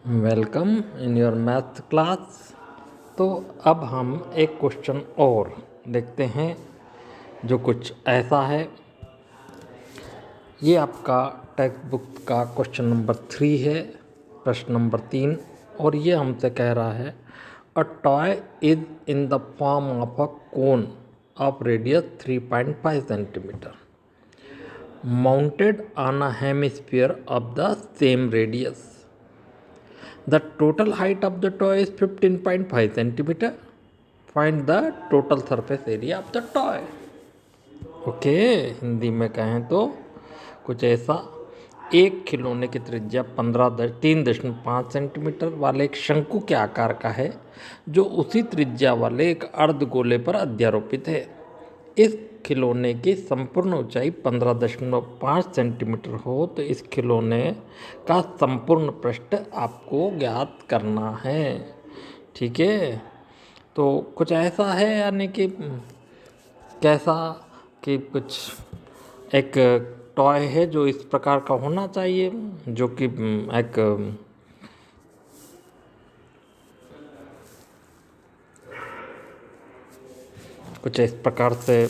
Welcome in your math class. तो अब हम एक क्वेश्चन और देखते हैं जो कुछ ऐसा है। ये आपका टेक्स्ट बुक का क्वेश्चन नंबर 3 है, प्रश्न नंबर 3। और ये हमसे कह रहा है a toy is in the form of a cone of radius 3.5 centimetre mounted on a hemisphere of the same radius. The total height of the toy is 15.5 centimeter. Find the total surface area of the toy. Okay, Hindi में कहें तो कुछ ऐसा। एक खिलौने की त्रिज्या 3.5 centimetre वाले एक शंकु के आकार का है जो उसी त्रिज्या वाले एक अर्धगोले पर अध्यारोपित है। इस खिलौने की संपूर्ण ऊंचाई 15.5 सेंटीमीटर हो तो इस खिलौने का संपूर्ण पृष्ठ आपको ज्ञात करना है। ठीक है, तो कुछ ऐसा है, यानी कि कैसा कि कुछ एक टॉय है जो इस प्रकार का होना चाहिए, जो कि एक कुछ इस प्रकार से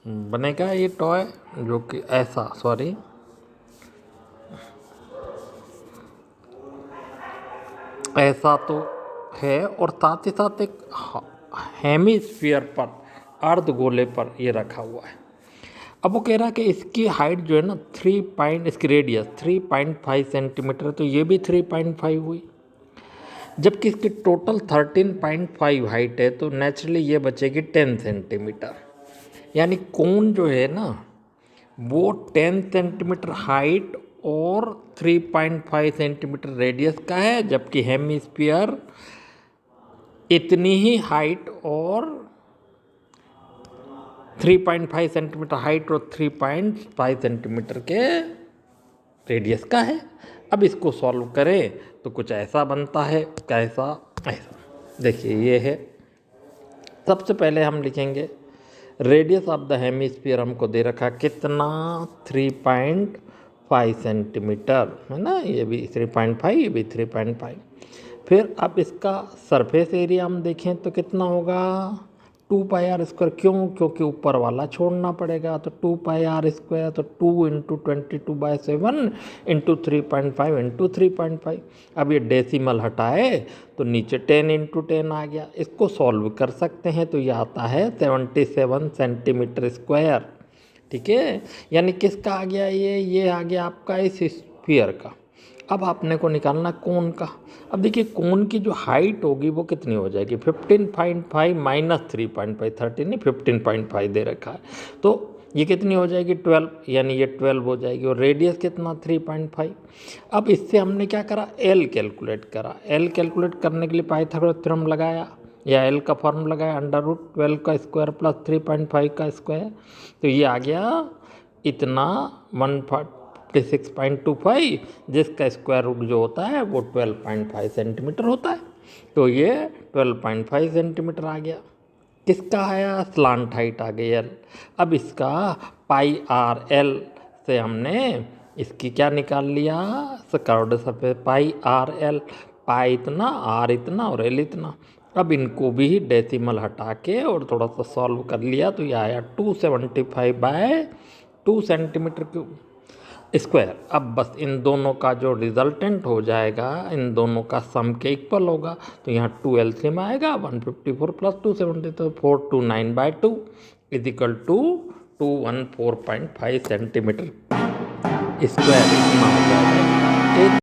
बनेगा ये टॉय, जो कि ऐसा तो है। और साथ ही साथ एक हेमिस्फीयर पर, अर्धगोले पर ये रखा हुआ है। अब वो कह रहा है कि इसकी हाइट जो है ना इसकी रेडियस 3.5 सेंटीमीटर, तो ये भी 3.5 हुई। जबकि इसकी टोटल 13.5 हाइट है, तो नेचुरली ये बचेगी 10 सेंटीमीटर। यानी कोन जो है ना वो 10 सेंटीमीटर हाइट और 3.5 सेंटीमीटर रेडियस का है, जबकि हेमिस्फीयर इतनी ही हाइट और 3.5 सेंटीमीटर हाइट और 3.5 सेंटीमीटर के रेडियस का है। अब इसको सॉल्व करें तो कुछ ऐसा बनता है। कैसा? ऐसा देखिए, ये है। सबसे पहले हम लिखेंगे रेडियस ऑफ द हेमिस्फीयर हमको दे रखा कितना, 3.5 सेंटीमीटर है ना। ये भी 3.5, ये भी 3.5। फिर अब इसका सरफेस एरिया हम देखें तो कितना होगा, 2πr²। क्यों? क्योंकि ऊपर वाला छोड़ना पड़ेगा, तो 2πr², तो 2 इंटू 22/7 इंटू 3.5 इंटू 3.5। अब ये डेसिमल हटाए तो नीचे 10 इंटू 10 आ गया। इसको सॉल्व कर सकते हैं तो ये आता है 77 सेंटीमीटर स्क्वायर। ठीक है, यानी किसका आ गया ये आ गया आपका इस स्फीयर का। अब आपने को निकालना कोन का। अब देखिए कोन की जो हाइट होगी वो कितनी हो जाएगी, 15.5 माइनस 3.5, 13 नहीं 15.5 दे रखा है, तो ये कितनी हो जाएगी 12, यानी ये 12 हो जाएगी। और रेडियस कितना 3.5। अब इससे हमने क्या करा, एल कैलकुलेट करा। एल कैलकुलेट करने के लिए पाइथागोरस थ्योरम लगाया, या एल का फॉर्म लगाया, √12 का स्क्वायर प्लस 3.5 का स्क्वायर। तो ये आ गया इतना 146.25, जिसका स्क्वायर रूट जो होता है वो 12.5 सेंटीमीटर होता है। तो ये 12.5 सेंटीमीटर आ गया। किसका आया, स्लांट हाइट आ गई एल। अब इसका πr/l से हमने इसकी क्या निकाल लिया, स्क्वायर सरफेस πr/l। पाई इतना, आर इतना और एल इतना। अब इनको भी डेसिमल हटा के और थोड़ा सा सॉल्व कर लिया तो ये आया 275/2 सेंटीमीटर क्यूब स्क्वायर। अब बस इन दोनों का जो रिजल्टेंट हो जाएगा, इन दोनों का सम के इक्वल होगा। तो यहाँ 2 एलसीएम आएगा, 154 प्लस 270, तो 429/2 इजिकल टू 214.5 सेंटीमीटर स्क्वायर इतना हो जाएगा।